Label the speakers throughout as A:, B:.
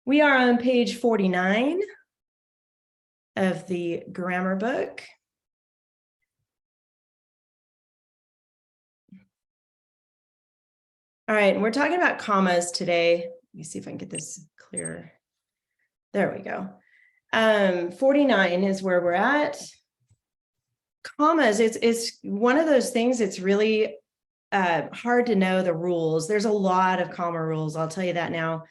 A: We are on page 49 of the grammar book. All right, and we're talking about commas today. Let me see if I can get this clearer. There we go. 49 is where we're at. Commas, it's one of those things, it's really hard to know the rules. There's a lot of comma rules, I'll tell you that now.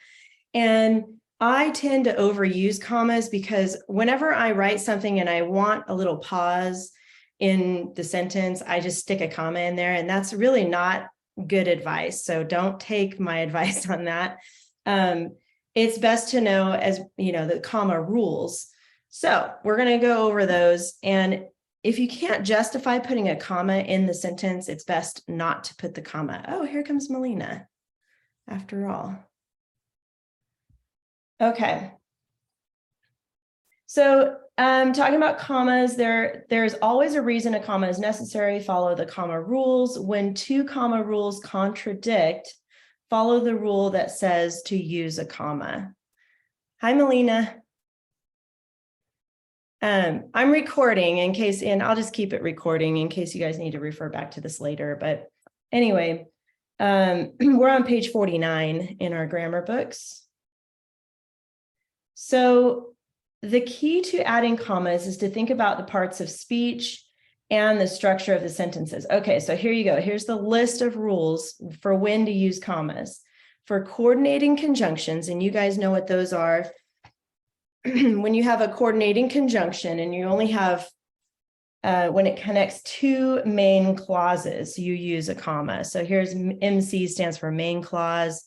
A: And I tend to overuse commas because whenever I write something and I want a little pause in the sentence, I just stick a comma in there, and that's really not good advice. So don't take my advice on that. It's best to know, as you know, the comma rules. So we're going to go over those. And if you can't justify putting a comma in the sentence, it's best not to put the comma. Oh, here comes Melina, after all. Okay. So talking about commas, there's always a reason a comma is necessary. Follow the comma rules. When two comma rules contradict, follow the rule that says to use a comma. Hi, Melina. I'm recording in case, and I'll just keep it recording in case you guys need to refer back to this later. But anyway, we're on page 49 in our grammar books. So the key to adding commas is to think about the parts of speech and the structure of the sentences. Okay, so here you go. Here's the list of rules for when to use commas. For coordinating conjunctions, and you guys know what those are. When you have a coordinating conjunction and you only have, when it connects two main clauses, you use a comma. So here's MC stands for main clause.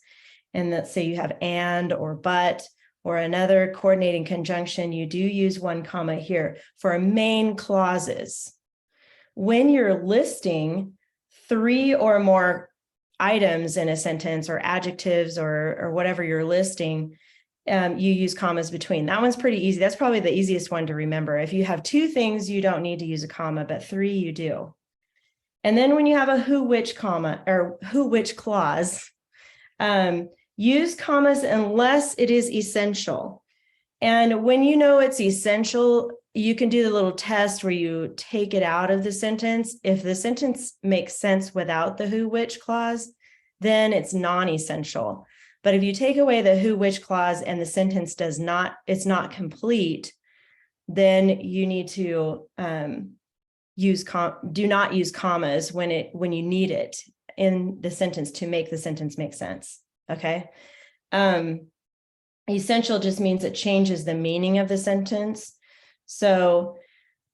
A: And let's say you have and or but, or another coordinating conjunction, you do use one comma here for main clauses. When you're listing three or more items in a sentence or adjectives or whatever you're listing, you use commas between. That one's pretty easy. That's probably the easiest one to remember. If you have two things, you don't need to use a comma, but three you do. And then when you have a who, which comma or who, which clause, use commas unless it is essential. And when you know it's essential, you can do the little test where you take it out of the sentence. If the sentence makes sense without the who, which clause, then it's non-essential. But if you take away the who, which clause and the sentence it's not complete, then you need to do not use commas when you need it in the sentence to make the sentence make sense. Okay. Essential just means it changes the meaning of the sentence. So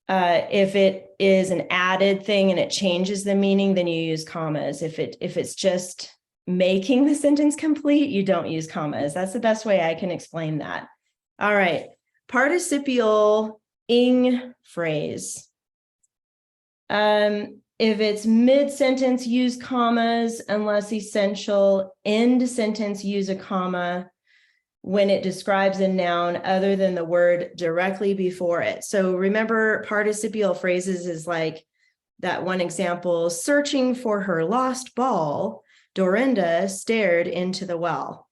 A: if it is an added thing and it changes the meaning, then you use commas. If it's just making the sentence complete, you don't use commas. That's the best way I can explain that. All right. Participial ing phrase. If it's mid-sentence, use commas unless essential. End sentence, use a comma when it describes a noun other than the word directly before it. So remember, participial phrases is like that one example, searching for her lost ball, Dorinda stared into the well.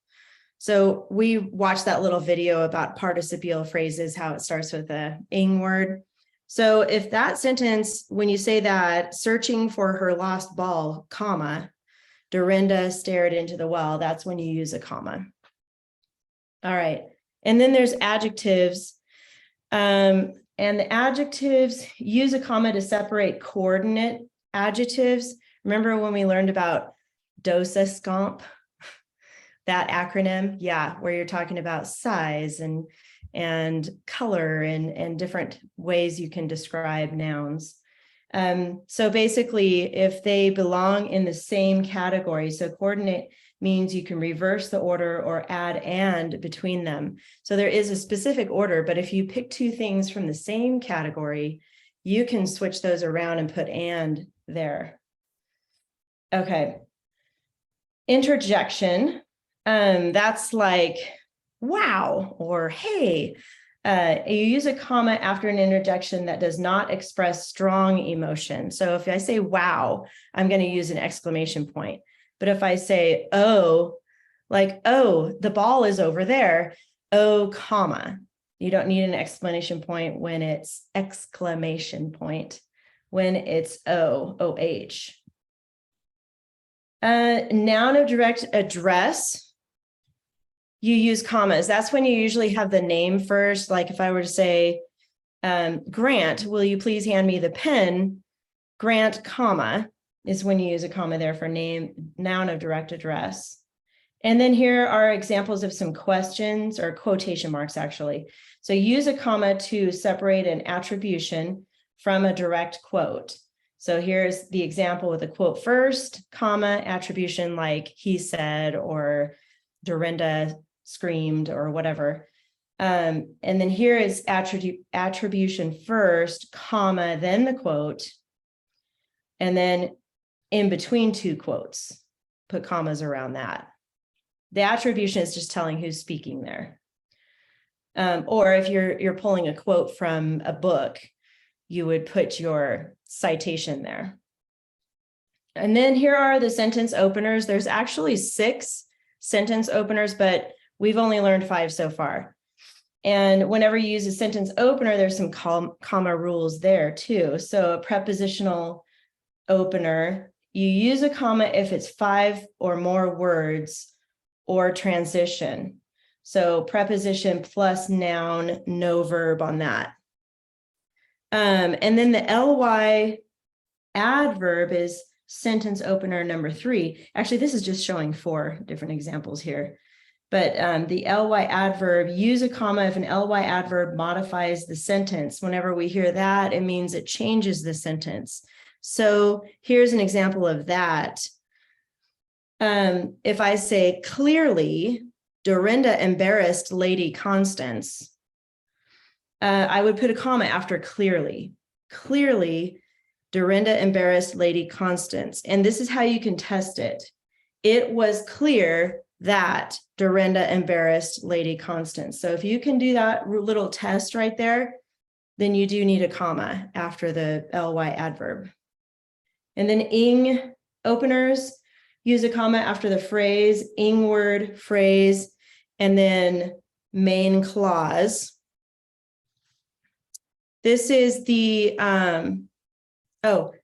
A: So we watched that little video about participial phrases, how it starts with a ing word. So if that sentence, when you say that, searching for her lost ball, comma, Dorinda stared into the well, that's when you use a comma. All right. And then there's adjectives. And the adjectives use a comma to separate coordinate adjectives. Remember when we learned about DOSA-SCOMP, that acronym? Yeah, where you're talking about size and color and different ways you can describe nouns. So basically, if they belong in the same category, so coordinate means you can reverse the order or add and between them. So there is a specific order, but if you pick two things from the same category, you can switch those around and put and there. Okay. Interjection. That's like, wow, or hey. You use a comma after an interjection that does not express strong emotion. So if I say, wow, I'm going to use an exclamation point. But if I say, oh, like, oh, the ball is over there, O, comma. You don't need an exclamation point when it's exclamation point, when it's O, OH. Noun of direct address, you use commas. That's when you usually have the name first. Like if I were to say, Grant, will you please hand me the pen? Grant, comma, is when you use a comma there for name, noun of direct address. And then here are examples of some questions or quotation marks, actually. So use a comma to separate an attribution from a direct quote. So here's the example with a quote first, comma, attribution like he said, or Dorinda screamed, or whatever. And then here is attribution first, comma, then the quote. And then in between two quotes, put commas around that. The attribution is just telling who's speaking there. Or if you're pulling a quote from a book, you would put your citation there. And then here are the sentence openers. There's actually 6 sentence openers, but we've only learned 5 so far. And whenever you use a sentence opener, there's some comma rules there too. So a prepositional opener, you use a comma if it's 5 or more words or transition. So preposition plus noun, no verb on that. And then the ly adverb is sentence opener number 3. Actually, this is just showing 4 different examples here. But the ly adverb, use a comma if an ly adverb modifies the sentence. Whenever we hear that, it means it changes the sentence. So here's an example of that. If I say clearly, Dorinda embarrassed Lady Constance, I would put a comma after clearly. Clearly, Dorinda embarrassed Lady Constance. And this is how you can test it. It was clear that Dorinda embarrassed Lady Constance. So if you can do that little test right there, then you do need a comma after the ly adverb. And then ing openers, use a comma after the phrase, ing word, phrase, and then main clause. This is the,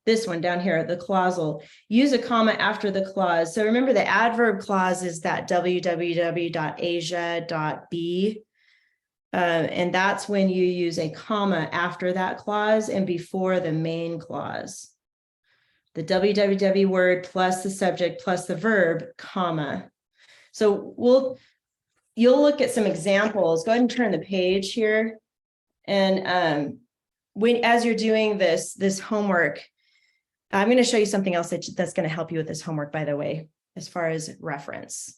A: this one down here, the clausal. Use a comma after the clause. So remember the adverb clause is that www.asia.b. And that's when you use a comma after that clause and before the main clause. The www word plus the subject plus the verb, comma. So you'll look at some examples. Go ahead and turn the page here. And as you're doing this homework, I'm going to show you something else that's going to help you with this homework, by the way, as far as reference.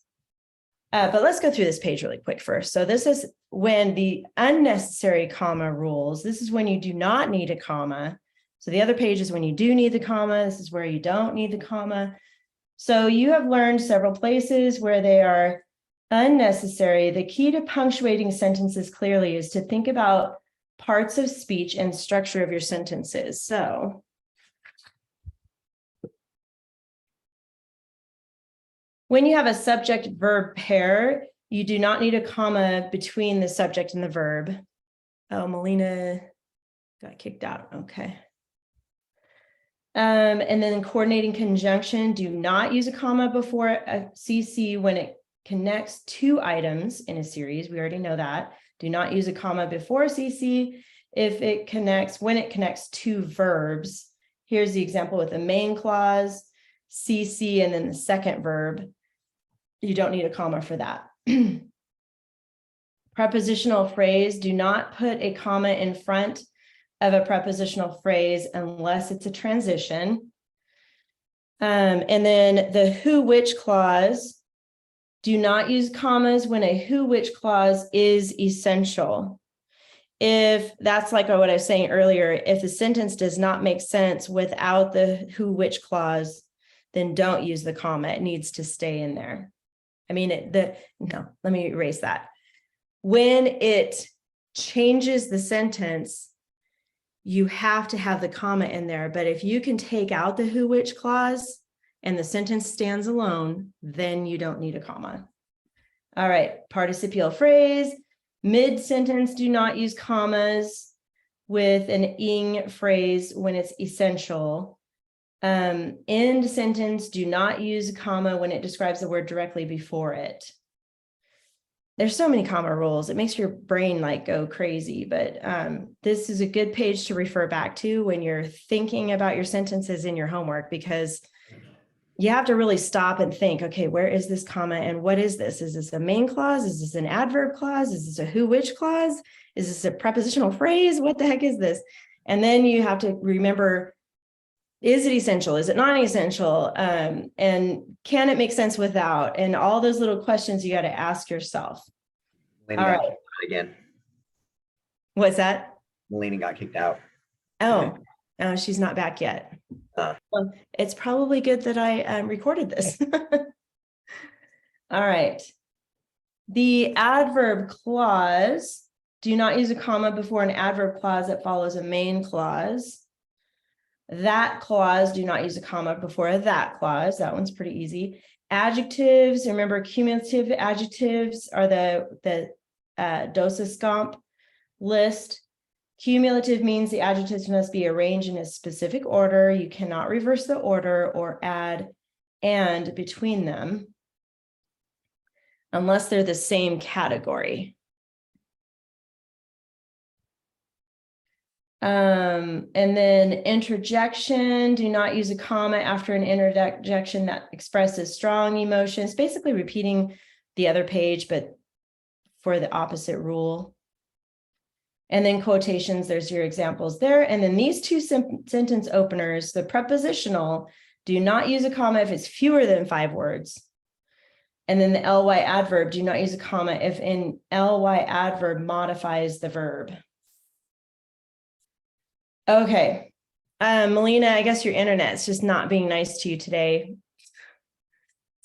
A: But let's go through this page really quick first. So this is when the unnecessary comma rules. This is when you do not need a comma. So the other page is when you do need the comma. This is where you don't need the comma. So you have learned several places where they are unnecessary. The key to punctuating sentences clearly is to think about parts of speech and structure of your sentences. So when you have a subject-verb pair, you do not need a comma between the subject and the verb. Oh, Melina got kicked out. Okay. And then coordinating conjunction, do not use a comma before a CC when it connects 2 items in a series. We already know that. Do not use a comma before CC when it connects 2 verbs. Here's the example with the main clause, CC, and then the second verb. You don't need a comma for that. Prepositional phrase, do not put a comma in front of a prepositional phrase unless it's a transition. And then the who, which clause, do not use commas when a who, which clause is essential. If that's like what I was saying earlier, if the sentence does not make sense without the who, which clause, then don't use the comma. It needs to stay in there. Let me erase that. When it changes the sentence, you have to have the comma in there. But if you can take out the who, which clause and the sentence stands alone, then you don't need a comma. All right, participial phrase. Mid-sentence, do not use commas with an ing phrase when it's essential. End sentence, do not use a comma when it describes the word directly before it. There's so many comma rules. It makes your brain like go crazy, but this is a good page to refer back to when you're thinking about your sentences in your homework, because you have to really stop and think, okay, where is this comma and what is this? Is this a main clause? Is this an adverb clause? Is this a who, which clause? Is this a prepositional phrase? What the heck is this? And then you have to remember, is it essential? Is it non-essential? And can it make sense without? And all those little questions you got to ask yourself.
B: Melina
A: All
B: got
A: right.
B: kicked out again.
A: What's that?
B: Melina got kicked out.
A: Oh, she's not back yet. Well, it's probably good that I recorded this. All right. The adverb clause, do not use a comma before an adverb clause that follows a main clause. That clause, do not use a comma before a that clause. That one's pretty easy. Adjectives, remember cumulative adjectives are the Dosiscamp list. Cumulative means the adjectives must be arranged in a specific order. You cannot reverse the order or add and between them unless they're the same category. And then interjection, do not use a comma after an interjection that expresses strong emotions, basically repeating the other page, but for the opposite rule. And then quotations, there's your examples there. And then these two sentence openers, the prepositional, do not use a comma if it's fewer than 5 words. And then the ly adverb, do not use a comma if an ly adverb modifies the verb. Okay. Melina, I guess your internet's just not being nice to you today.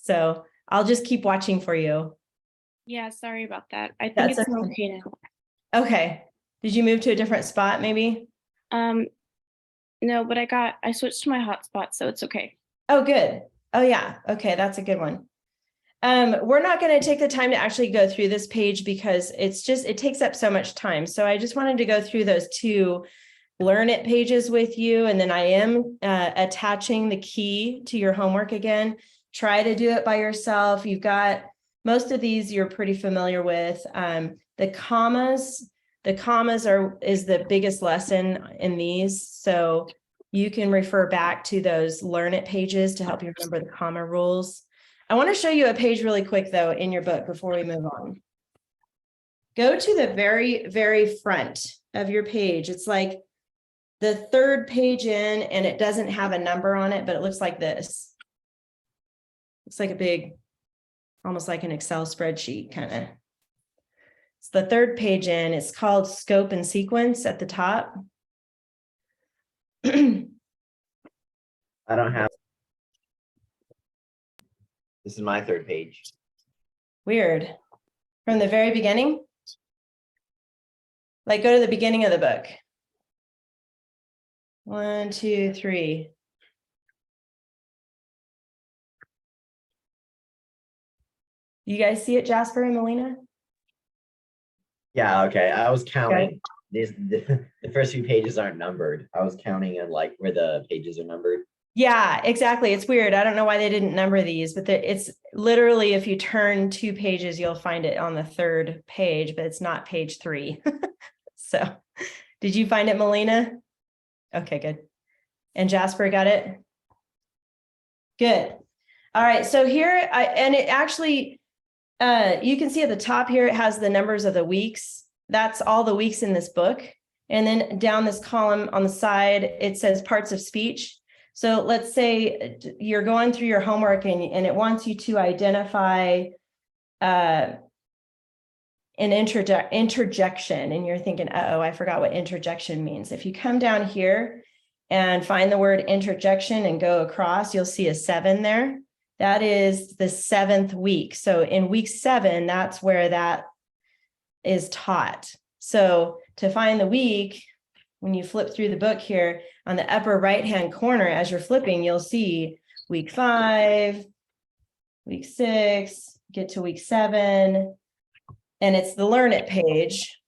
A: So I'll just keep watching for you.
C: Yeah, sorry about that. I think
A: That's
C: it's
A: okay.
C: okay now.
A: Okay. Did you move to a different spot maybe?
C: No, but I switched to my hotspot, so it's okay.
A: Oh, good. Oh, yeah. Okay, that's a good one. We're not going to take the time to actually go through this page because it takes up so much time. So I just wanted to go through those 2 Learn It pages with you. And then I am attaching the key to your homework again. Try to do it by yourself. You've got most of these you're pretty familiar with. The commas is the biggest lesson in these. So you can refer back to those Learn It pages to help you remember the comma rules. I want to show you a page really quick though in your book before we move on. Go to the very, very front of your page. It's like the 3rd page in, and it doesn't have a number on it, but it looks like this. It's like a big, almost like an Excel spreadsheet kind of. It's the 3rd page in. It's called Scope and Sequence at the top.
B: I don't have. This is my 3rd page.
A: Weird. From the very beginning? Like go to the beginning of the book. 1, 2, 3. You guys see it, Jasper and Melina?
B: Yeah, okay. I was counting. The first few pages aren't numbered. I was counting on like where the pages are numbered.
A: Yeah, exactly. It's weird. I don't know why they didn't number these, but it's literally, if you turn 2 pages, you'll find it on the 3rd page, but it's not page 3. So did you find it, Melina? Okay, good. And Jasper got it? Good. All right. So here, and it actually, you can see at the top here, it has the numbers of the weeks. That's all the weeks in this book. And then down this column on the side, it says parts of speech. So let's say you're going through your homework and it wants you to identify an interjection, and you're thinking, uh-oh, I forgot what interjection means. If you come down here and find the word interjection and go across, you'll see a 7 there. That is the 7th week. So in week 7, that's where that is taught. So to find the week, when you flip through the book here, on the upper right-hand corner, as you're flipping, you'll see week 5, week 6, get to week 7, and it's the Learn It page.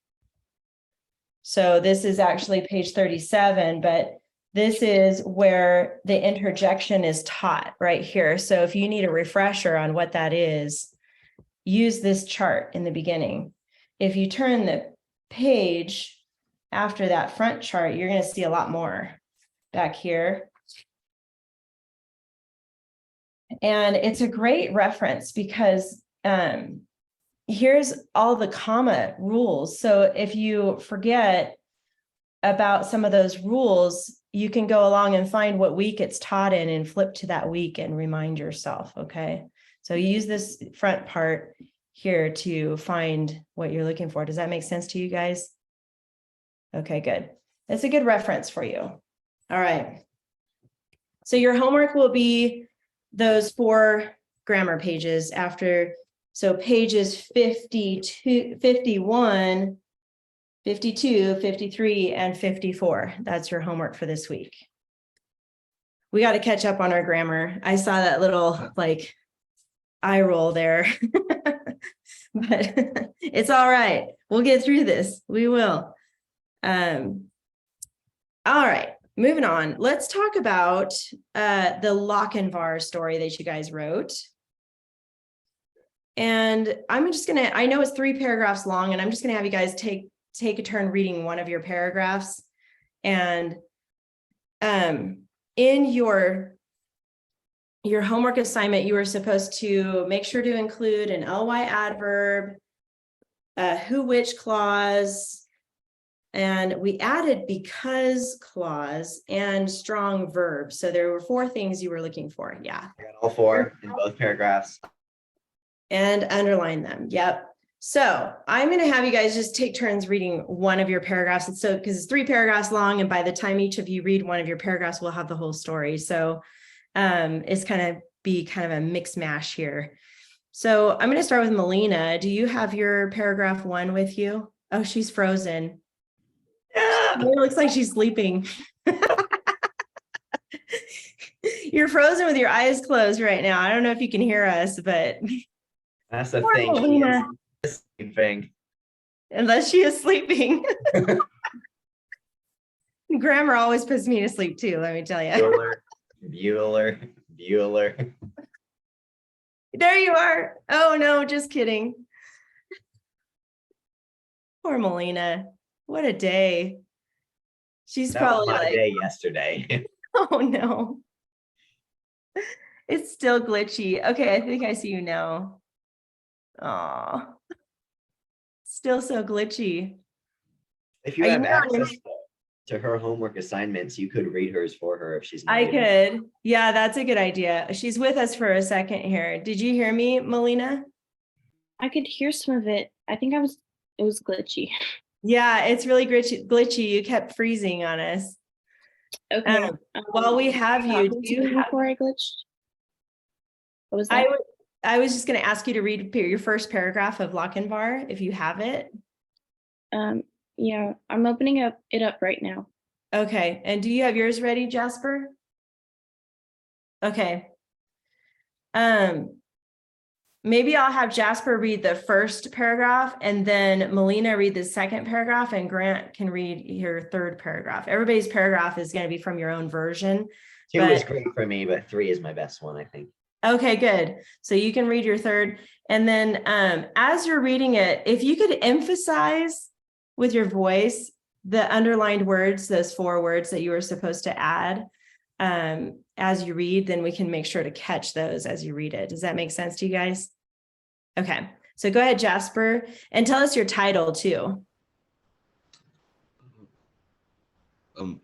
A: So this is actually page 37, but this is where the interjection is taught right here. So if you need a refresher on what that is, use this chart in the beginning. If you turn the page after that front chart, you're going to see a lot more back here. And it's a great reference because here's all the comma rules. So if you forget about some of those rules, you can go along and find what week it's taught in and flip to that week and remind yourself, okay? So use this front part here to find what you're looking for. Does that make sense to you guys? Okay, good. That's a good reference for you. All right. So your homework will be those 4 grammar pages after, so pages 52, 51, 52, 53, and 54. That's your homework for this week. We got to catch up on our grammar. I saw that little like eye roll there, but it's all right. We'll get through this. We will. All right, moving on. Let's talk about the Lochinvar story that you guys wrote. And I'm just gonna, I know it's 3 paragraphs long, and I'm just gonna have you guys take a turn reading one of your paragraphs. And in your homework assignment, you were supposed to make sure to include an ly adverb, who, which clause, and we added because clause and strong verb. So there were 4 things you were looking for. Yeah.
B: I got all 4 in both paragraphs.
A: And underline them. Yep. So I'm going to have you guys just take turns reading one of your paragraphs. And so, because it's 3 paragraphs long, and by the time each of you read one of your paragraphs, we'll have the whole story. So it's kind of a mix mash here. So I'm going to start with Melina. Do you have your paragraph 1 with you? Oh, she's frozen. It looks like she's sleeping. You're frozen with your eyes closed right now. I don't know if you can hear us, but
B: That's the
A: poor
B: thing. She
A: Melina.
B: is sleeping.
A: Unless she is sleeping. Grammar always puts me to sleep too, let me tell you.
B: Bueller.
A: There you are. Oh no, just kidding. Poor Melina. What a day. She's
B: That was
A: probably
B: my
A: like,
B: day yesterday.
A: oh no. It's still glitchy. Okay, I think I see you now. Aw. Still so glitchy.
B: If you
A: Are
B: have
A: you on your-
B: access to her homework assignments, you could read hers for her if she's not
A: I
B: able.
A: could. Yeah, that's a good idea. She's with us for a second here. Did you hear me, Melina?
C: I could hear some of it. I think it was glitchy.
A: Yeah, it's really glitchy. You kept freezing on us.
C: Okay.
A: While we have you, do you have,
C: before I glitched? What was that?
A: I was just going to ask you to read your first paragraph of Lochinvar, if you have it.
C: Yeah, I'm opening it up right now.
A: Okay. And do you have yours ready, Jasper? Okay. Maybe I'll have Jasper read the first paragraph, and then Melina read the second paragraph, and Grant can read your third paragraph. Everybody's paragraph is going to be from your own version.
B: 2 is great for me, but 3 is my best one, I think.
A: Okay, good. So you can read your third. And then as you're reading it, if you could emphasize with your voice the underlined words, those 4 words that you were supposed to add as you read, then we can make sure to catch those as you read it. Does that make sense to you guys? Okay, so go ahead, Jasper, and tell us your title too.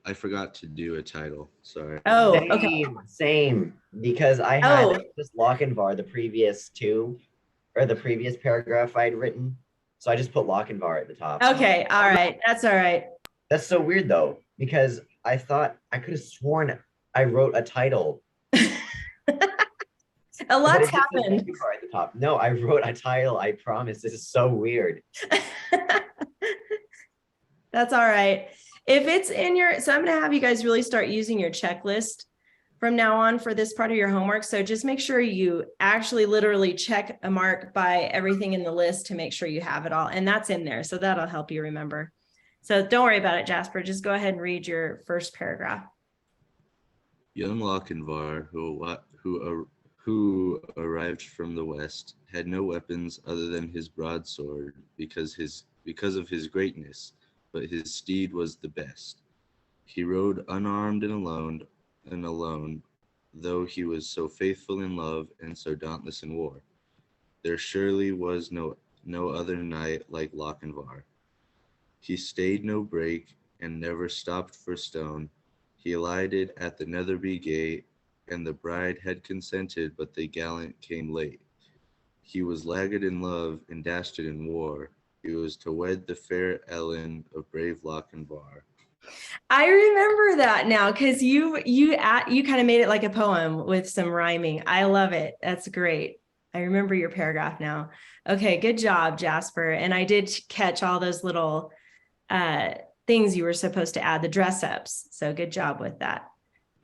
D: I forgot to do a title. Sorry.
A: Oh, okay.
B: Same, because I had just Lochinvar the previous 2, or the previous paragraph I'd written. So I just put Lochinvar at the top.
A: Okay, all right. That's all right.
B: That's so weird though, because I thought I could have sworn I wrote a title.
A: A lot's
B: But it just says
A: happened.
B: Lochinvar at the top. No, I wrote a title. I promise. This is so weird.
A: That's all right. If it's in your, so I'm going to have you guys really start using your checklist from now on for this part of your homework. So just make sure you actually literally check a mark by everything in the list to make sure you have it all. And that's in there. So that'll help you remember. So don't worry about it, Jasper. Just go ahead and read your first paragraph.
D: Young Lochinvar, who arrived from the west, had no weapons other than his broadsword because of his greatness, but his steed was the best. He rode unarmed and alone, though he was so faithful in love and so dauntless in war. There surely was no other knight like Lochinvar. He stayed no brake and never stopped for stone. He alighted at the Netherby gate, and the bride had consented, but the gallant came late. He was laggard in love and dastard in war. He was to wed the fair Ellen of brave Lochinvar.
A: I remember that now because you kind of made it like a poem with some rhyming. I love it. That's great. I remember your paragraph now. Okay, good job, Jasper. And I did catch all those little things you were supposed to add, the dress ups. So good job with that.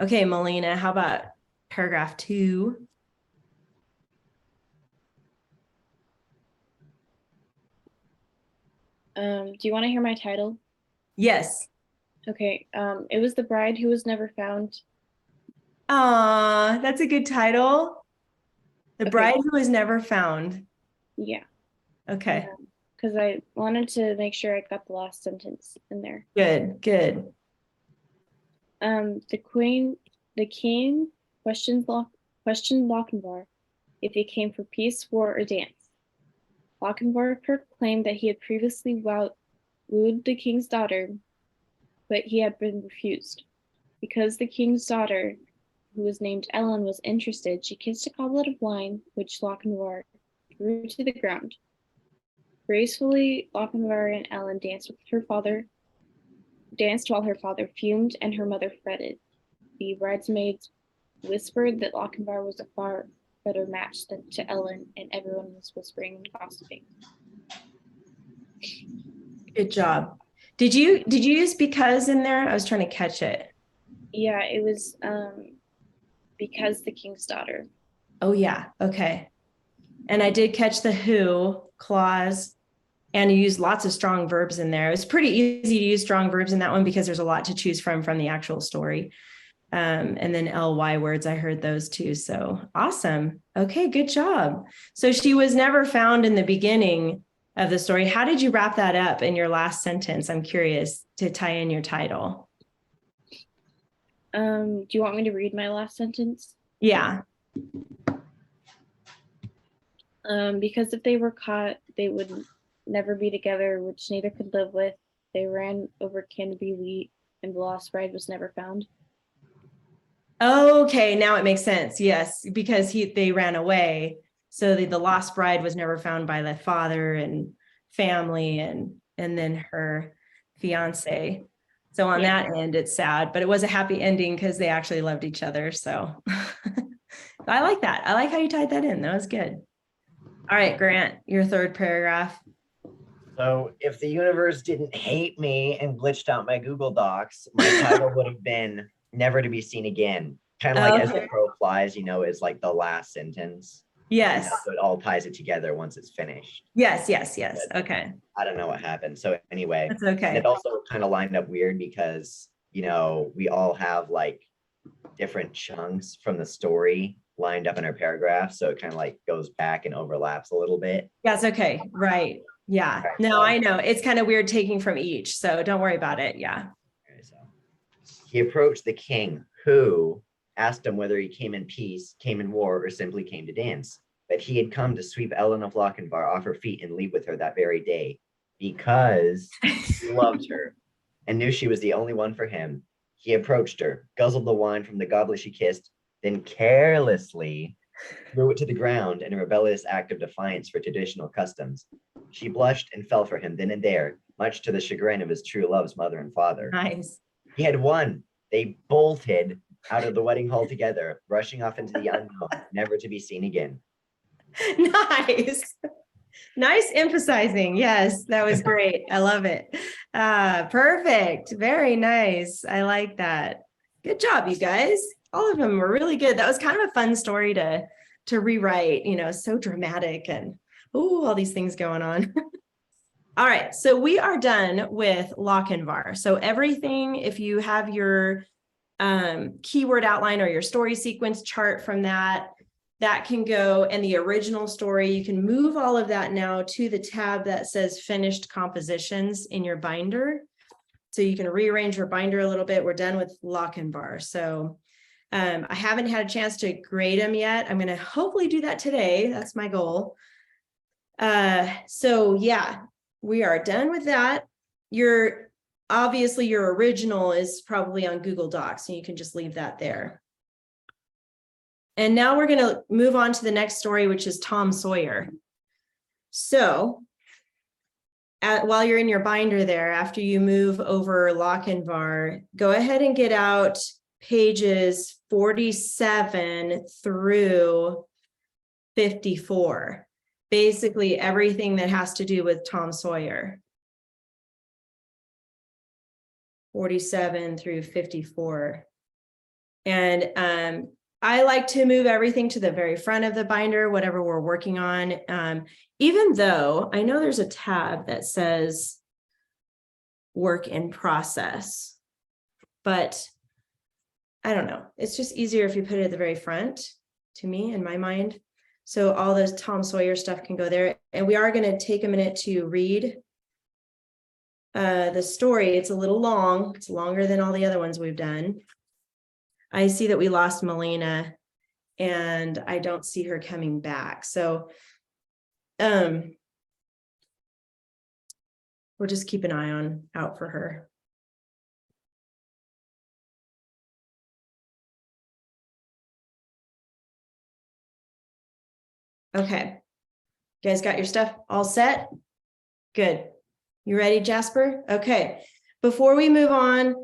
A: Okay, Melina, how about paragraph 2?
C: Do you want to hear my title?
A: Yes.
C: Okay. It was The Bride Who Was Never Found.
A: That's a good title. The
C: Okay.
A: Bride Who Was Never Found.
C: Yeah.
A: Okay,
C: Because I wanted to make sure I got the last sentence in there.
A: good.
C: The king questioned Lochinvar if he came for peace, war, or dance. Lochinvar proclaimed that he had previously wooed the king's daughter, but he had been refused. Because the king's daughter, who was named Ellen, was interested, she kissed a goblet of wine, which Lochinvar threw to the ground. Gracefully, Lochinvar and Ellen danced while her father fumed and her mother fretted. The bridesmaids whispered that Lochinvar was a far better match to Ellen, and everyone was whispering and gossiping.
A: Good job. Did you use because in there? I was trying to catch it.
C: Yeah, it was because the king's daughter.
A: Oh yeah, okay. And I did catch the who clause, and you used lots of strong verbs in there. It's pretty easy to use strong verbs in that one because there's a lot to choose from the actual story. And then ly words, I heard those too. So awesome. Okay, good job. So she was never found in the beginning of the story. How did you wrap that up in your last sentence? I'm curious to tie in your title.
C: Do you want me to read my last sentence?
A: Yeah.
C: Because if they were caught, they would never be together, which neither could live with. They ran over Canopy Wheat, and the lost bride was never found.
A: Okay, now it makes sense. Yes, because they ran away. So the lost bride was never found by the father and family and then her fiance. So on that end, it's sad, but it was a happy ending because they actually loved each other. So I like that. I like how you tied that in. That was good. All right, Grant, your third paragraph.
B: So if the universe didn't hate me and glitched out my Google Docs, my title would have been Never to Be Seen Again. Kind of like As the Crow Flies, is like the last sentence.
A: Yes.
B: So it all ties it together once it's finished.
A: Yes.
B: But
A: okay.
B: I don't know what happened. So anyway,
A: That's okay.
B: it also kind of lined up weird because, we all have like different chunks from the story lined up in our paragraph. So it kind of like goes back and overlaps a little bit.
A: That's okay. Right. Yeah.
B: Okay,
A: No,
B: so-
A: I know. It's kind of weird taking from each. So don't worry about it. Yeah.
B: Okay, so he approached the king, who asked him whether he came in peace, came in war, or simply came to dance. But he had come to sweep Ellen of Lochinvar off her feet and leave with her that very day, because he loved her and knew she was the only one for him. He approached her, guzzled the wine from the goblet she kissed, then carelessly threw it to the ground in a rebellious act of defiance for traditional customs. She blushed and fell for him then and there, much to the chagrin of his true love's mother and father.
A: Nice.
B: He had won. They bolted out of the wedding hall together, rushing off into the unknown, never to be seen again.
A: Nice. Nice emphasizing. Yes, that was great. I love it. Perfect. Very nice. I like that. Good job, you guys. All of them were really good. That was kind of a fun story to rewrite, so dramatic and all these things going on. All right, so we are done with Lochinvar. So everything, if you have your keyword outline or your story sequence chart from that can go, and the original story, you can move all of that now to the tab that says finished compositions in your binder. So you can rearrange your binder a little bit. We're done with Lochinvar. So I haven't had a chance to grade them yet. I'm going to hopefully do that today. That's my goal. So yeah, we are done with that. Obviously your original is probably on Google Docs, and you can just leave that there. And now we're going to move on to the next story, which is Tom Sawyer. So while you're in your binder there, after you move over Lochinvar, go ahead and get out pages 47 through 54. Basically everything that has to do with Tom Sawyer. 47 through 54. And I like to move everything to the very front of the binder, whatever we're working on. Even though I know there's a tab that says work in process, but I don't know. It's just easier if you put it at the very front, to me, in my mind. So all this Tom Sawyer stuff can go there. And we are going to take a minute to read the story. It's a little long. It's longer than all the other ones we've done. I see that we lost Melina, and I don't see her coming back. So we'll just keep an eye out for her. Okay. You guys got your stuff all set? Good. You ready, Jasper? Okay. Before we move on,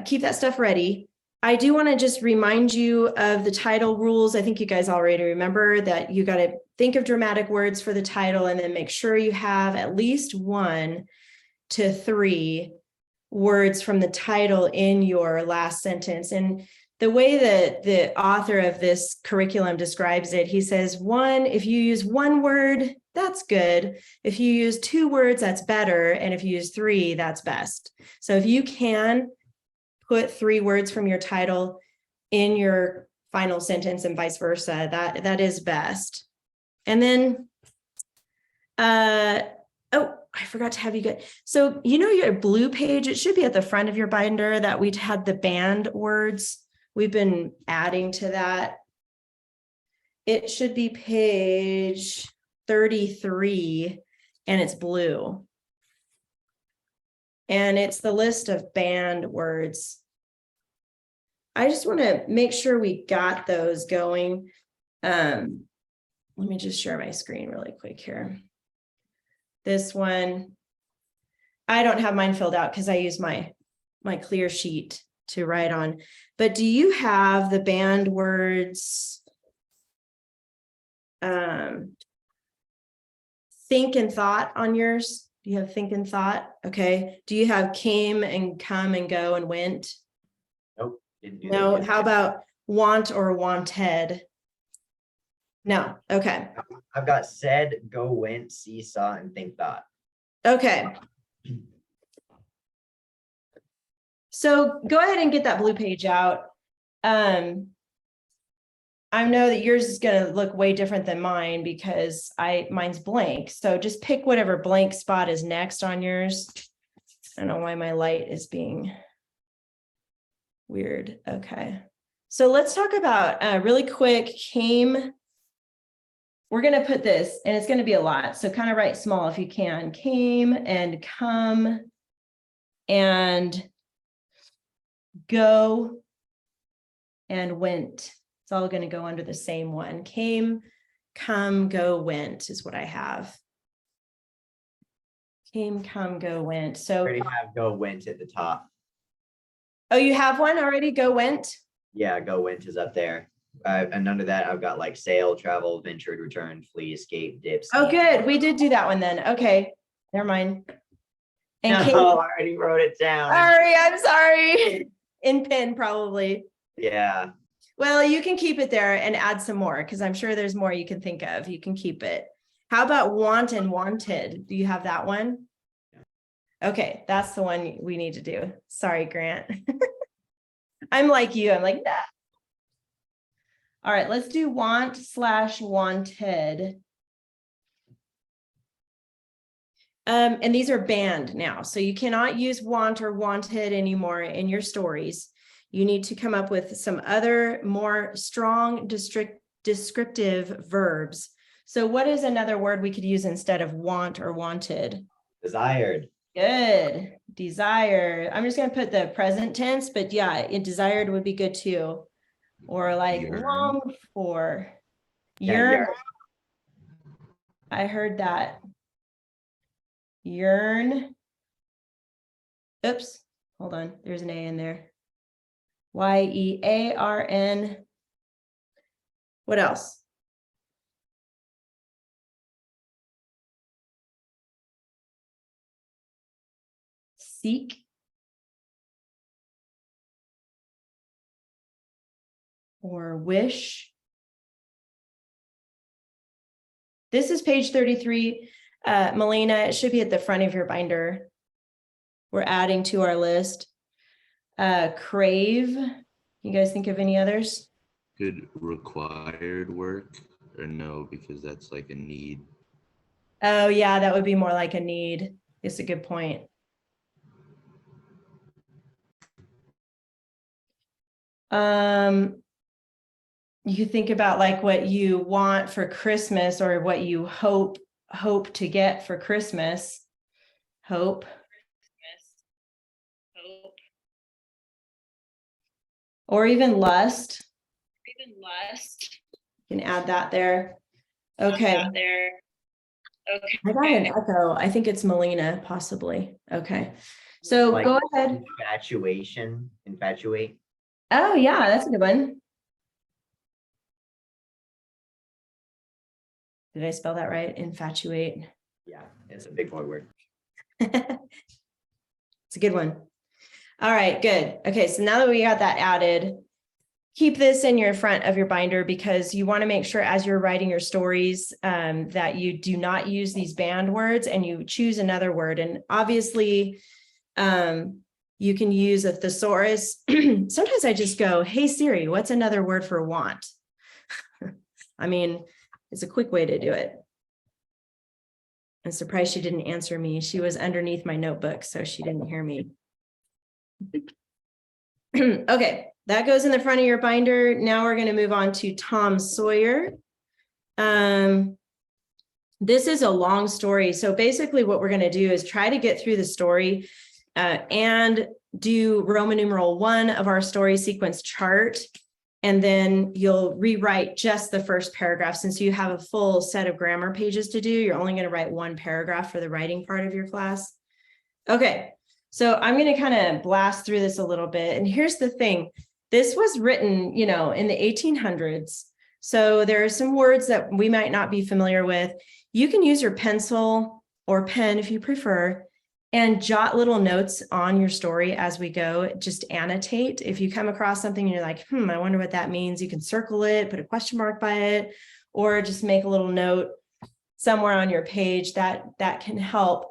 A: keep that stuff ready. I do want to just remind you of the title rules. I think you guys already remember that you got to think of dramatic words for the title, and then make sure you have at least 1 to 3 words from the title in your last sentence. And the way that the author of this curriculum describes it, he says, if you use 1 word, that's good. If you use 2 words, that's better. And if you use 3, that's best. So if you can put 3 words from your title in your final sentence and vice versa, that is best. And then, I forgot to have you get, so your blue page, it should be at the front of your binder that we'd had the banned words. We've been adding to that. It should be page 33, and it's blue. And it's the list of banned words. I just want to make sure we got those going. Let me just share my screen really quick here. This one, I don't have mine filled out because I use my clear sheet to write on. But do you have the banned words? Think and thought on yours? Do you have think and thought? Okay. Do you have came and come and go and went?
B: Nope. Didn't do
A: No.
B: that yet.
A: How about want or wanted? No. Okay.
B: I've got said, go, went, see, saw, and think thought.
A: Okay. So go ahead and get that blue page out. I know that yours is going to look way different than mine because mine's blank. So just pick whatever blank spot is next on yours. I don't know why my light is being weird. Okay. So let's talk about really quick came. We're going to put this, and it's going to be a lot. So kind of write small if you can. Came and come and go and went. It's all going to go under the same one. Came, come, go, went is what I have. Came, come, go, went. So
B: Already have go, went at the top.
A: oh, you have one already? Go, went?
B: Yeah, go, went is up there. And under that, I've got like sail, travel, ventured, returned, flee, escape, dip.
A: Oh,
B: ski.
A: good. We did do that one then. Okay. Never mind. And
B: No,
A: came,
B: I already wrote it down.
A: sorry, I'm sorry. In pen, probably.
B: Yeah.
A: Well, you can keep it there and add some more because I'm sure there's more you can think of. You can keep it. How about want and wanted? Do you have that one? Okay, that's the one we need to do. Sorry, Grant. I'm like you. I'm like, nah. All right, let's do want/wanted. And these are banned now. So you cannot use want or wanted anymore in your stories. You need to come up with some other more strong descriptive verbs. So what is another word we could use instead of want or wanted?
B: Desired.
A: Good. Desire. I'm just going to put the present tense, but yeah, desired would be good too. Or like
D: Yearn.
A: long for.
B: Yeah,
A: Yearn.
B: yearn.
A: I heard that. Yearn. Oops. Hold on. There's an A in there. YEARN. What else? Seek. Or wish. This is page 33. Melina, it should be at the front of your binder. We're adding to our list. Crave. You guys think of any others?
D: Could required work or no, because that's like a need.
A: Oh yeah, that would be more like a need. It's a good point. You think about like what you want for Christmas or what you hope to get for Christmas. Hope. Or even lust. You can add that there. Okay. I got an echo. I think it's Melina, possibly. Okay. So
B: Like
A: go ahead.
B: infatuation, infatuate.
A: Oh yeah, that's a good one. Did I spell that right? Infatuate.
B: Yeah, it's a big boy word.
A: It's a good one. All right, good. Okay, so now that we got that added, keep this in your front of your binder because you want to make sure as you're writing your stories that you do not use these banned words and you choose another word. And obviously, you can use a thesaurus. Sometimes I just go, hey Siri, what's another word for want? I mean, it's a quick way to do it. I'm surprised she didn't answer me. She was underneath my notebook, so she didn't hear me. Okay, that goes in the front of your binder. Now we're going to move on to Tom Sawyer. This is a long story. So basically what we're going to do is try to get through the story and do Roman numeral 1 of our story sequence chart. And then you'll rewrite just the first paragraph. Since you have a full set of grammar pages to do, you're only going to write one paragraph for the writing part of your class. Okay, so I'm going to kind of blast through this a little bit. And here's the thing. This was written, you know, in the 1800s. So there are some words that we might not be familiar with. You can use your pencil or pen if you prefer, and jot little notes on your story as we go. Just annotate. If you come across something and you're like, I wonder what that means, you can circle it, put a question mark by it, or just make a little note somewhere on your page that can help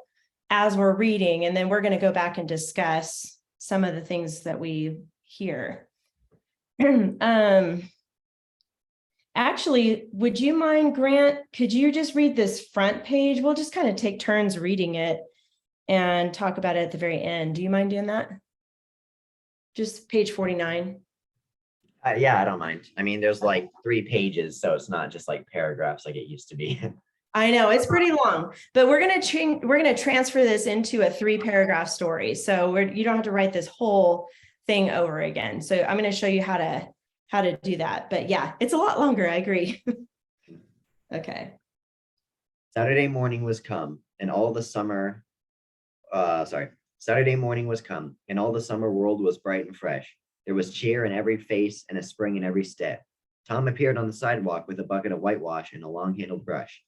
A: as we're reading. And then we're going to go back and discuss some of the things that we hear. Actually, would you mind, Grant, could you just read this front page? We'll just kind of take turns reading it and talk about it at the very end. Do you mind doing that? Just page 49.
B: Yeah, I don't mind. I mean, there's like 3 pages, so it's not just like paragraphs like it used to be.
A: I know it's pretty long, but we're gonna transfer this into a 3-paragraph story. So you don't have to write this whole thing over again. So I'm going to show you how to do that. But yeah, it's a lot longer. I agree. Okay.
B: Saturday morning was come, and all the summer. Saturday morning was come, and all the summer world was bright and fresh. There was cheer in every face and a spring in every step. Tom appeared on the sidewalk with a bucket of whitewash and a long-handled brush.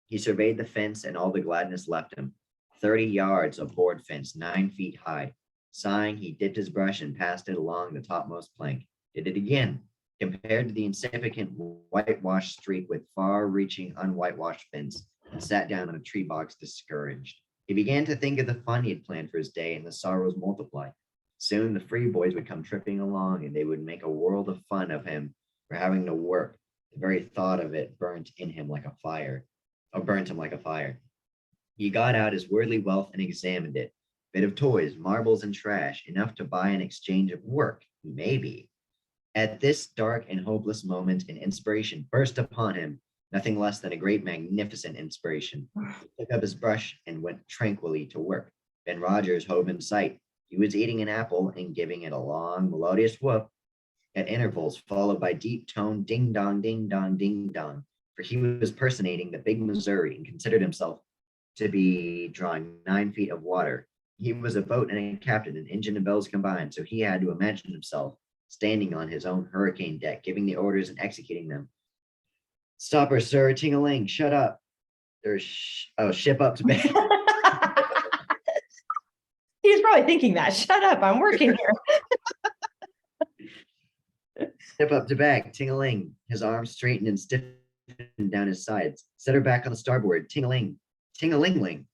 B: He surveyed the fence, and all the gladness left him. 30 yards of board fence, 9 feet high. Sighing, he dipped his brush and passed it along the topmost plank. Did it again, compared to the insignificant whitewashed street with far-reaching unwhitewashed fence, and sat down on a tree box discouraged. He began to think of the fun he had planned for his day, and the sorrows multiplied. Soon the free boys would come tripping along, and they would make a world of fun of him for having to work. The very thought of it burnt him like a fire. He got out his worldly wealth and examined it. Bit of toys, marbles, and trash, enough to buy an exchange of work, maybe. At this dark and hopeless moment, an inspiration burst upon him, nothing less than a great magnificent inspiration. He took up his brush and went tranquilly to work. Ben Rogers hove in sight. He was eating an apple and giving it a long, melodious whoop at intervals, followed by deep-toned ding-dong, ding-dong, ding-dong, for he was personating the big Missouri and considered himself to be drawing 9 feet of water. He was a boat and a captain, an engine and bells combined, so he had to imagine himself standing on his own hurricane deck, giving the orders and executing them. Stop her, sir, ting-a-ling, shut up. There's, ship up to bed.
A: He was probably thinking that. Shut up, I'm working here.
B: Step up to back, ting-a-ling. His arms straightened and stiffened down his sides. Set her back on the starboard, ting-a-ling, ting-a-ling-ling.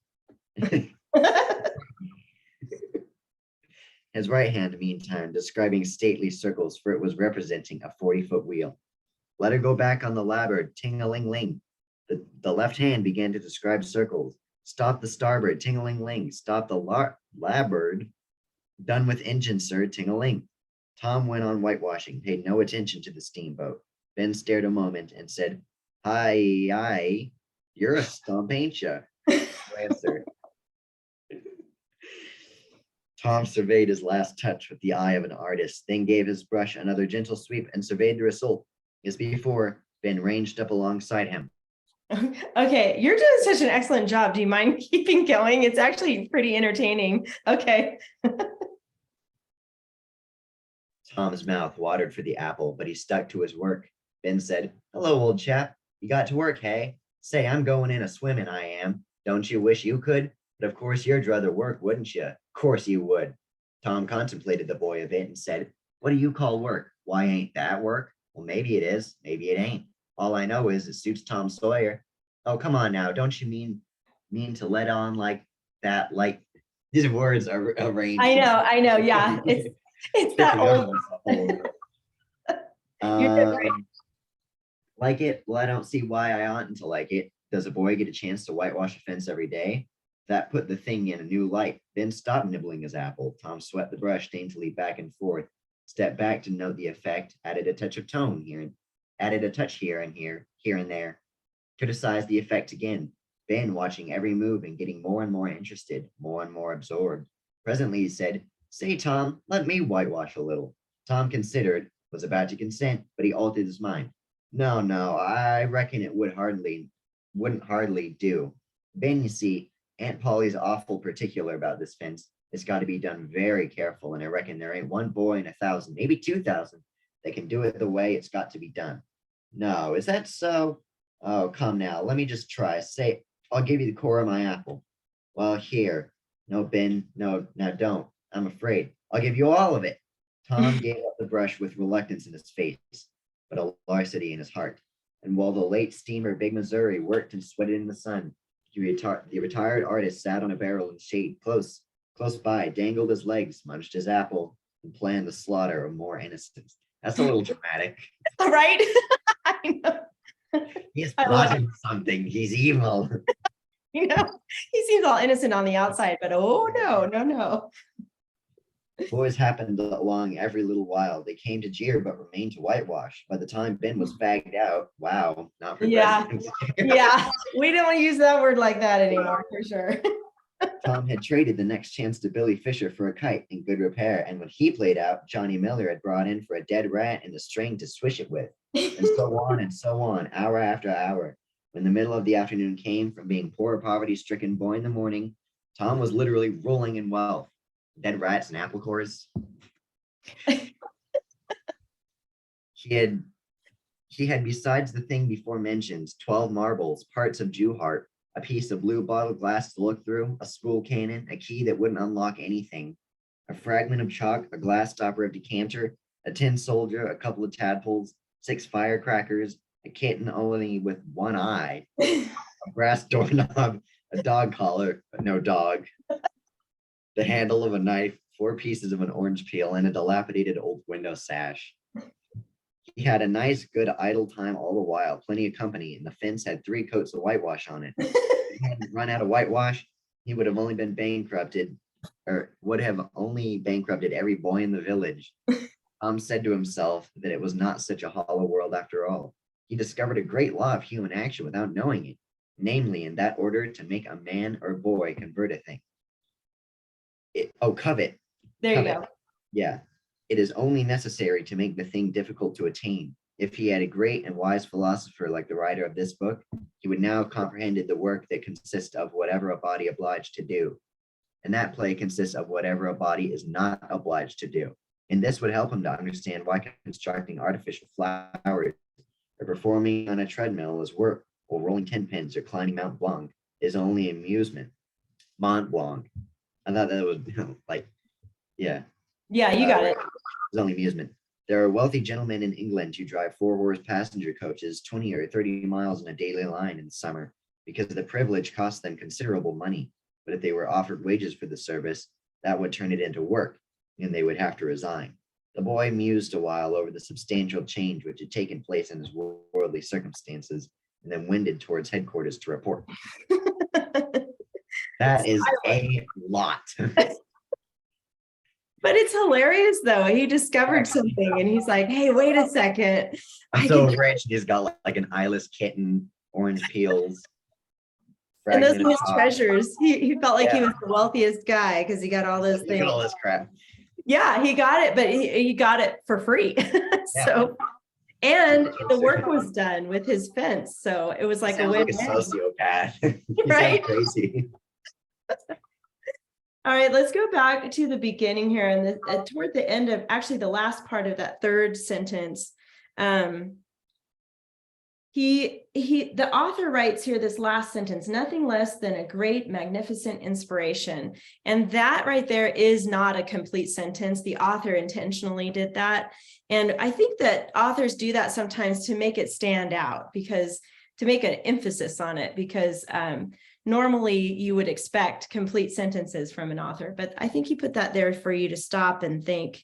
B: His right hand, meantime, describing stately circles, for it was representing a 40-foot wheel. Let her go back on the larboard, ting-a-ling-ling. The left hand began to describe circles. Stop the starboard, ting-a-ling-ling. Stop the larboard. Done with engine, sir, ting-a-ling. Tom went on whitewashing, paid no attention to the steamboat. Ben stared a moment and said, Hi, you're a stump, ain't ya? No answer. Tom surveyed his last touch with the eye of an artist, then gave his brush another gentle sweep and surveyed the result. As before, Ben ranged up alongside him.
A: Okay, you're doing such an excellent job. Do you mind keeping going? It's actually pretty entertaining. Okay.
B: Tom's mouth watered for the apple, but he stuck to his work. Ben said, Hello, old chap. You got to work, hey? Say, I'm going in a swimming, I am. Don't you wish you could? But of course you'd rather work, wouldn't you? Of course you would. Tom contemplated the boy a bit and said, What do you call work? Why ain't that work? Well, maybe it is, maybe it ain't. All I know is it suits Tom Sawyer. Oh, come on now. Don't you mean to let on like that? Like these words are arranged.
A: I know. Yeah. It's that old. You did great.
B: Like it? Well, I don't see why I oughtn't to like it. Does a boy get a chance to whitewash a fence every day? That put the thing in a new light. Ben stopped nibbling his apple. Tom swept the brush daintily back and forth, stepped back to note the effect, added a touch of tone here, added a touch here and there, criticized the effect again. Ben watching every move and getting more and more interested, more and more absorbed. Presently he said, Say, Tom, let me whitewash a little. Tom considered, was about to consent, but he altered his mind. No, I reckon it wouldn't hardly do. Ben, you see, Aunt Polly's awful particular about this fence. It's got to be done very careful, and I reckon there ain't one boy in 1,000, maybe 2,000, that can do it the way it's got to be done. No, is that so? Oh, come now, let me just try. Say, I'll give you the core of my apple. Well, here. No, Ben, no, now don't. I'm afraid. I'll give you all of it. Tom gave up the brush with reluctance in his face, but a larceny in his heart. And while the late steamer Big Missouri worked and sweated in the sun, the retired artist sat on a barrel in shade close by, dangled his legs, munched his apple, and planned the slaughter of more innocents. That's a little dramatic.
A: Right? I know.
B: He's plotting something. He's evil.
A: He seems all innocent on the outside, but oh no.
B: Boys happened along every little while. They came to jeer, but remained to whitewash. By the time Ben was fagged out, wow, not for president.
A: Yeah, we don't use that word like that anymore, for sure.
B: Tom had traded the next chance to Billy Fisher for a kite in good repair, and when he played out, Johnny Miller had brought in for a dead rat and a string to swish it with, and so on, hour after hour. When the middle of the afternoon came, from being poor poverty-stricken boy in the morning, Tom was literally rolling in wealth. Dead rats and apple cores. He had, besides the thing before mentioned, 12 marbles, parts of Jew heart, a piece of blue bottle glass to look through, a spool cannon, a key that wouldn't unlock anything, a fragment of chalk, a glass stopper of decanter, a tin soldier, a couple of tadpoles, 6 firecrackers, a kitten only with one eye, a brass doorknob, a dog collar, but no dog, the handle of a knife, 4 pieces of an orange peel, and a dilapidated old window sash. He had a nice, good idle time all the while, plenty of company, and the fence had 3 coats of whitewash on it. If he hadn't run out of whitewash, he would have only been bankrupted, or would have only bankrupted every boy in the village. Tom said to himself that it was not such a hollow world after all. He discovered a great law of human action without knowing it, namely in that order to make a man or boy convert a thing. Covet.
A: There you
B: Covet.
A: go.
B: Yeah. It is only necessary to make the thing difficult to attain. If he had a great and wise philosopher like the writer of this book, he would now have comprehended the work that consists of whatever a body obliged to do. And that play consists of whatever a body is not obliged to do. And this would help him to understand why constructing artificial flowers or performing on a treadmill is work, or rolling 10 pins or climbing Mount Blanc is only amusement. Mont Blanc. I thought that was like, yeah.
A: Yeah, you got it.
B: It's only amusement. There are wealthy gentlemen in England who drive 4-horse passenger coaches 20 or 30 miles in a daily line in summer because the privilege costs them considerable money. But if they were offered wages for the service, that would turn it into work, and they would have to resign. The boy mused a while over the substantial change which had taken place in his worldly circumstances, and then wended towards headquarters to report. That is a lot.
A: But it's hilarious though. He discovered something and he's like, hey, wait a second.
B: I'm so rich. He's got like an eyeless kitten, orange peels.
A: And those are his
B: fragmented
A: treasures. He felt like he
B: Yeah.
A: was the wealthiest guy because he got all those
B: Look at
A: things.
B: all this crap.
A: Yeah, he got it, but he got it for free. So, and the work was done with his fence. So it was like a
B: Sounds like a
A: win-win.
B: sociopath. He
A: Right?
B: sounds crazy.
A: All right, let's go back to the beginning here and toward the end of actually the last part of that third sentence. The author writes here this last sentence, nothing less than a great, magnificent inspiration. And that right there is not a complete sentence. The author intentionally did that. And I think that authors do that sometimes to make it stand out, because to make an emphasis on it, because normally you would expect complete sentences from an author, but I think he put that there for you to stop and think,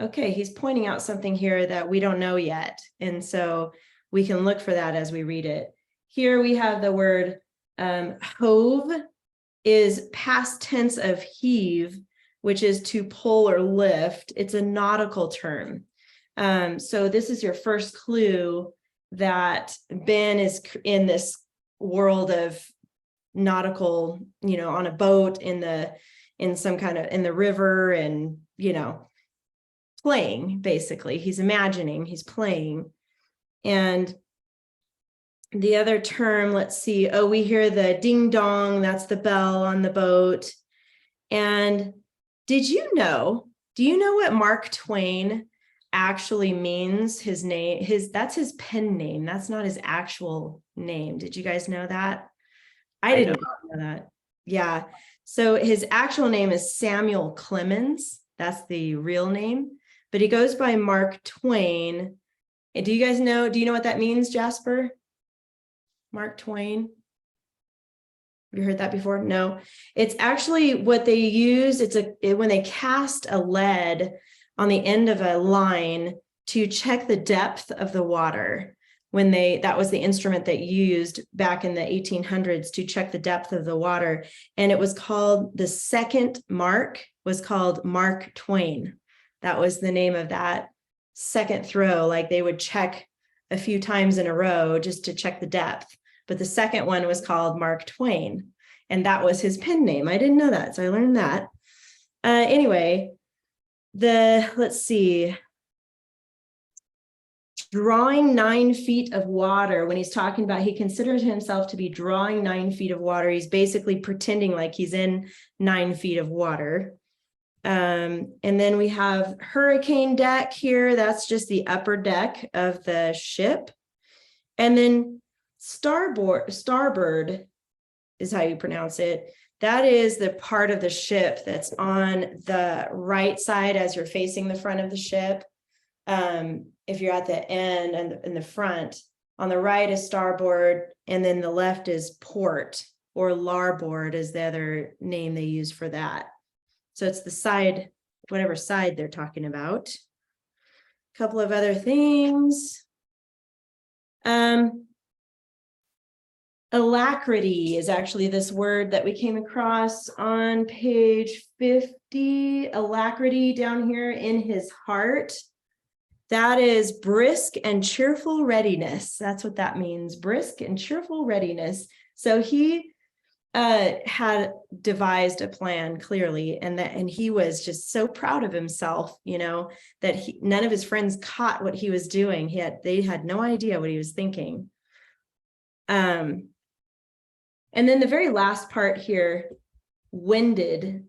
A: okay, he's pointing out something here that we don't know yet. And so we can look for that as we read it. Here we have the word hove is past tense of heave, which is to pull or lift. It's a nautical term. So this is your first clue that Ben is in this world of nautical, on a boat in the river and, playing, basically. He's imagining, he's playing. And the other term, let's see. Oh, we hear the ding dong. That's the bell on the boat. And do you know what Mark Twain actually means? His name, that's his pen name. That's not his actual name. Did you guys know that? I didn't know that. Yeah. So his actual name is Samuel Clemens. That's the real name, but he goes by Mark Twain. And do you know what that means, Jasper? Mark Twain? Have you heard that before? No. It's actually what they use. When they cast a lead on the end of a line to check the depth of the water. That was the instrument that used back in the 1800s to check the depth of the water. And it was called, the second mark was called Mark Twain. That was the name of that second throw. Like they would check a few times in a row just to check the depth. But the second one was called Mark Twain. And that was his pen name. I didn't know that. So I learned that. Anyway, let's see. Drawing 9 feet of water, when he's talking about, he considers himself to be drawing 9 feet of water. He's basically pretending like he's in 9 feet of water. And then we have hurricane deck here. That's just the upper deck of the ship. And then starboard, is how you pronounce it. That is the part of the ship that's on the right side as you're facing the front of the ship. If you're at the end and in the front, on the right is starboard, and then the left is port, or larboard is the other name they use for that. So it's the side, whatever side they're talking about. A couple of other things. Alacrity is actually this word that we came across on page 50. Alacrity down here, in his heart. That is brisk and cheerful readiness. That's what that means, brisk and cheerful readiness. So he had devised a plan clearly, and he was just so proud of himself, that none of his friends caught what he was doing. They had no idea what he was thinking. And then the very last part here, winded,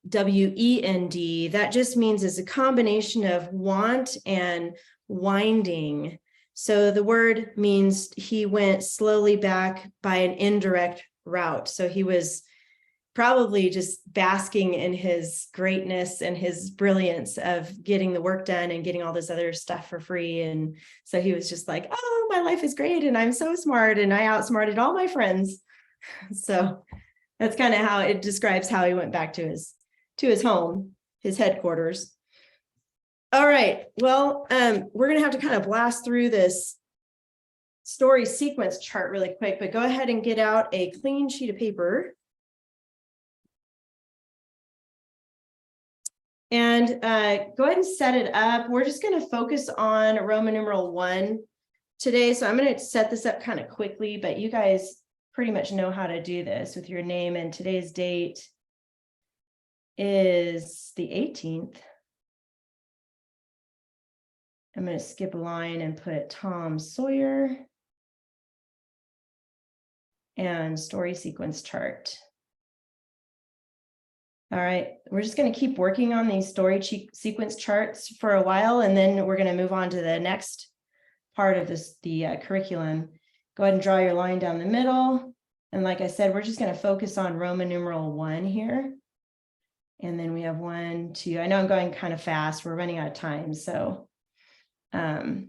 A: W-E-N-D, that just means is a combination of want and winding. So the word means he went slowly back by an indirect route. So he was probably just basking in his greatness and his brilliance of getting the work done and getting all this other stuff for free. And so he was just like, oh, my life is great and I'm so smart and I outsmarted all my friends. So that's kind of how it describes how he went back to his home, his headquarters. All right, well, we're gonna have to kind of blast through this story sequence chart really quick, but go ahead and get out a clean sheet of paper. And go ahead and set it up. We're just gonna focus on Roman numeral 1 today. So I'm gonna set this up kind of quickly, but you guys pretty much know how to do this with your name, and today's date is the 18th. I'm going to skip a line and put Tom Sawyer and story sequence chart. All right, we're just going to keep working on these story sequence charts for a while, and then we're going to move on to the next part of the curriculum. Go ahead and draw your line down the middle. And like I said, we're just going to focus on Roman numeral 1 here. And then we have 1, 2. I know I'm going kind of fast. We're running out of time. So go ahead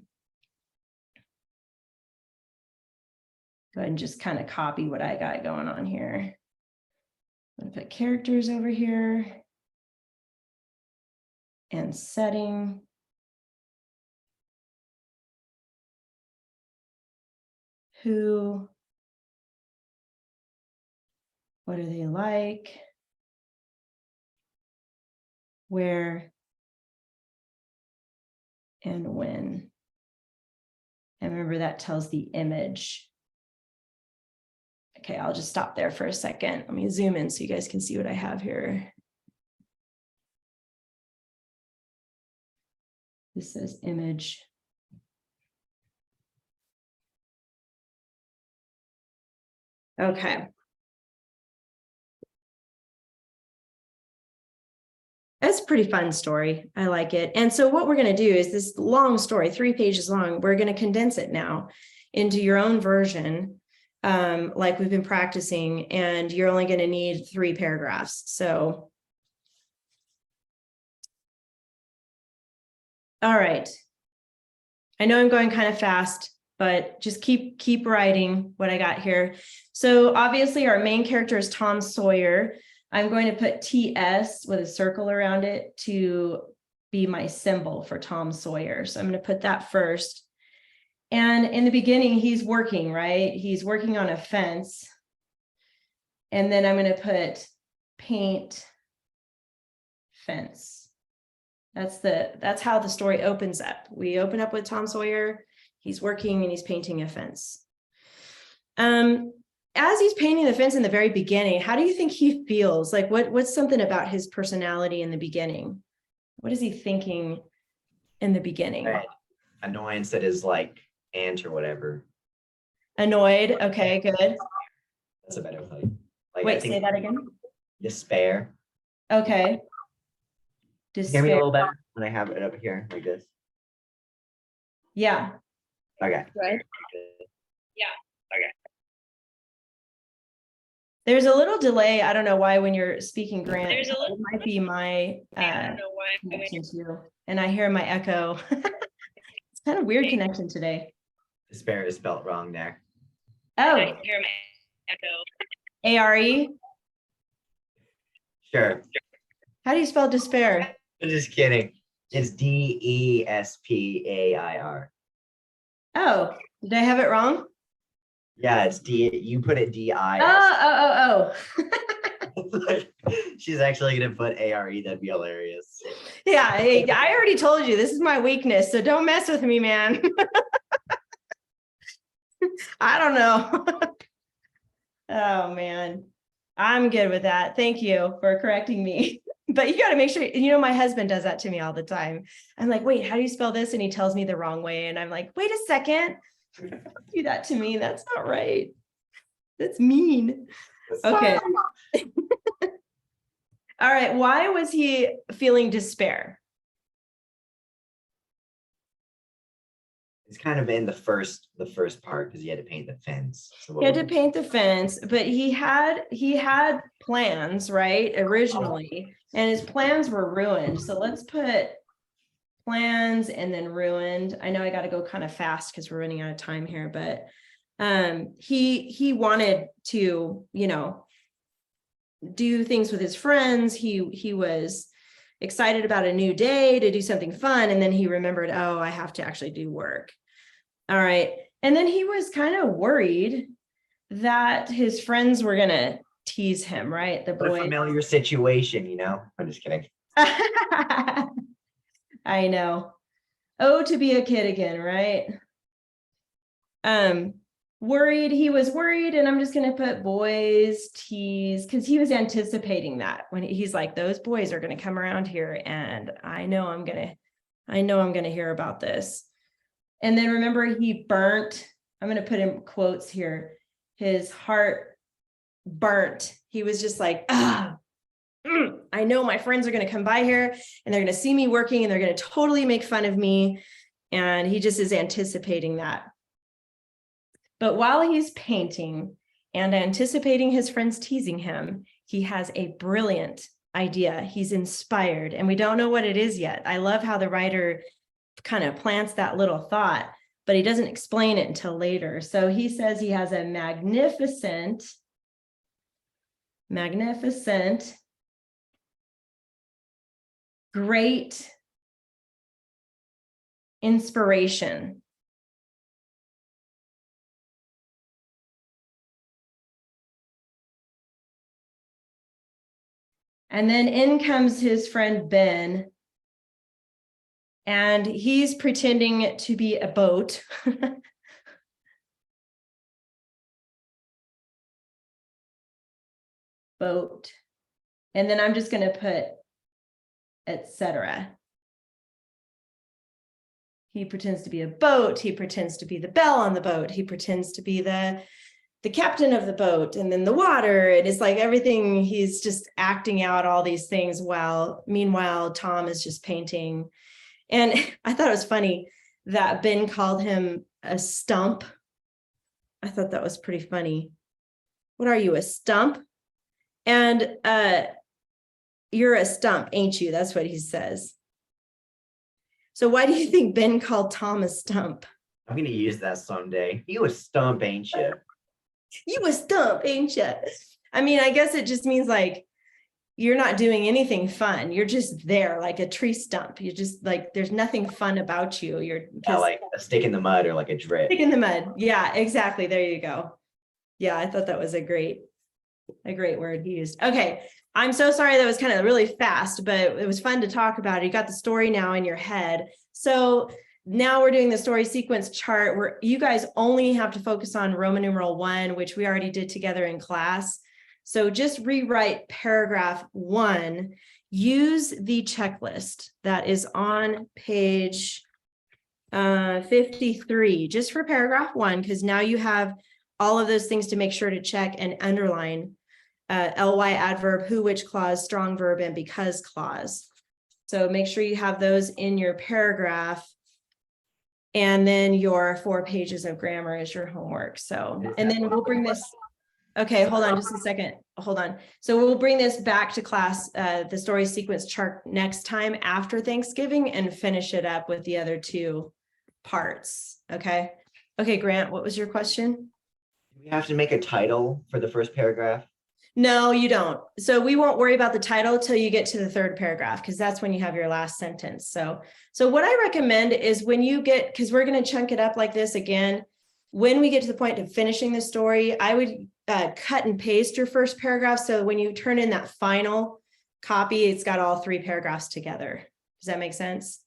A: and just kind of copy what I got going on here. I'm going to put characters over here and setting. Who, what are they like? Where and when. And remember, that tells the image. Okay, I'll just stop there for a second. Let me zoom in so you guys can see what I have here. This says image. Okay. That's a pretty fun story. I like it. And so what we're going to do is this long story, 3 pages long, we're going to condense it now into your own version, like we've been practicing, and you're only going to need 3 paragraphs. So, all right. I know I'm going kind of fast, but just keep writing what I got here. So obviously our main character is Tom Sawyer. I'm going to put TS with a circle around it to be my symbol for Tom Sawyer. So I'm going to put that first. And in the beginning, he's working, right? He's working on a fence. And then I'm going to put paint fence. That's how the story opens up. We open up with Tom Sawyer. He's working and he's painting a fence. As he's painting the fence in the very beginning, how do you think he feels? Like what's something about his personality in the beginning? What is he thinking in the beginning?
B: Annoyance that is like ant or whatever.
A: Annoyed. Okay, good.
B: That's a better way. Like,
A: Wait, say that again.
B: Despair.
A: Okay.
B: Hear me a
A: Despair.
B: little better when I have it up here like this.
A: Yeah.
B: Okay.
C: Right?
A: There's a little delay. I don't know why when you're speaking, Grant.
C: There's a little-
A: It might be my connection too. And I hear my echo. It's kind of weird connection today.
B: Despair is spelt wrong there.
A: Oh,
C: hear my echo.
A: ARE.
B: Sure.
A: How do you spell despair?
B: I'm just kidding. It's DESPAIR.
A: Oh, did I have it wrong?
B: Yeah, it's D. You put it DI.
A: Oh.
B: She's actually gonna put ARE. That'd be hilarious.
A: Yeah, I already told you this is my weakness, so don't mess with me, man. I don't know. Oh man, I'm good with that. Thank you for correcting me. But you got to make sure, my husband does that to me all the time. I'm like, wait, how do you spell this? And he tells me the wrong way. And I'm like, wait a second. Don't do that to me. That's not right. That's mean. Okay. All right. Why was he feeling despair?
B: It's kind of in the first part because he had to paint the fence. So
A: He had to paint the fence, but he had plans, right, originally, and his plans were ruined. So let's put plans and then ruined. I know I got to go kind of fast because we're running out of time here, but he wanted to, do things with his friends. He was excited about a new day to do something fun, and then he remembered, oh, I have to actually do work. All right. And then he was kind of worried that his friends were gonna tease him, right? The
B: What a
A: boy.
B: familiar situation, I'm just kidding.
A: I know. Oh, to be a kid again, right? Worried. He was worried, and I'm just gonna put boys tease because he was anticipating that when he's like, those boys are gonna come around here, and I know I'm gonna hear about this. And then remember, he burnt. I'm gonna put in quotes here. His heart burnt. He was just like, I know my friends are going to come by here and they're going to see me working and they're going to totally make fun of me. And he just is anticipating that. But while he's painting and anticipating his friends teasing him, he has a brilliant idea. He's inspired, and we don't know what it is yet. I love how the writer kind of plants that little thought, but he doesn't explain it until later. So he says he has a magnificent, great inspiration. And then in comes his friend Ben, and he's pretending to be a boat. Boat. And then I'm just going to put etc. He pretends to be a boat. He pretends to be the bell on the boat. He pretends to be the captain of the boat, and then the water. And it's like everything, he's just acting out all these things while meanwhile Tom is just painting. And I thought it was funny that Ben called him a stump. I thought that was pretty funny. What are you, a stump? And you're a stump, ain't you? That's what he says. So why do you think Ben called Tom a stump?
B: I'm gonna use that someday. You a stump, ain't you?
A: You a stump, ain't you? I mean, I guess it just means like you're not doing anything fun. You're just there like a tree stump. You're just like, there's nothing fun about you. You're
B: Yeah, like a stick in the mud or like a drip.
A: stick in the mud. Yeah, exactly. There you go. Yeah, I thought that was a great word he used. Okay. I'm so sorry that was kind of really fast, but it was fun to talk about it. You got the story now in your head. So now we're doing the story sequence chart where you guys only have to focus on Roman numeral 1, which we already did together in class. So just rewrite paragraph 1, use the checklist that is on page 53, just for paragraph 1, because now you have all of those things to make sure to check and underline. ly adverb, who, which clause, strong verb, and because clause. So make sure you have those in your paragraph. And then your 4 pages of grammar is your homework. So, and then we'll bring this. Okay, hold on just a second. Hold on. So we'll bring this back to class, the story sequence chart next time after Thanksgiving and finish it up with the other two parts. Okay. Okay, Grant, what was your question?
B: We have to make a title for the first paragraph.
A: No, you don't. So we won't worry about the title till you get to the third paragraph, because that's when you have your last sentence. So what I recommend is when you get, because we're going to chunk it up like this again, when we get to the point of finishing the story, I would cut and paste your first paragraph. So when you turn in that final copy, it's got all three paragraphs together. Does that make sense?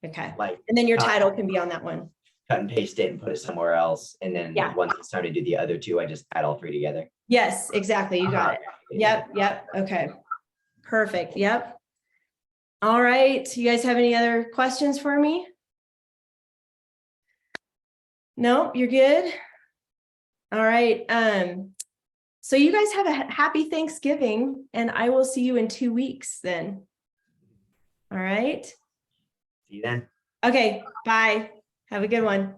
A: Okay.
B: Like
A: And then your title can be on that one.
B: cut and paste it and put it somewhere else. And then
A: Yeah.
B: once it's time to do the other two, I just add all three together.
A: Yes, exactly. You got it. Yep. Okay. Perfect. Yep. All right. You guys have any other questions for me? No, you're good. All right. So you guys have a happy Thanksgiving, and I will see you in 2 weeks then. All right.
B: See you then.
A: Okay. Bye. Have a good one.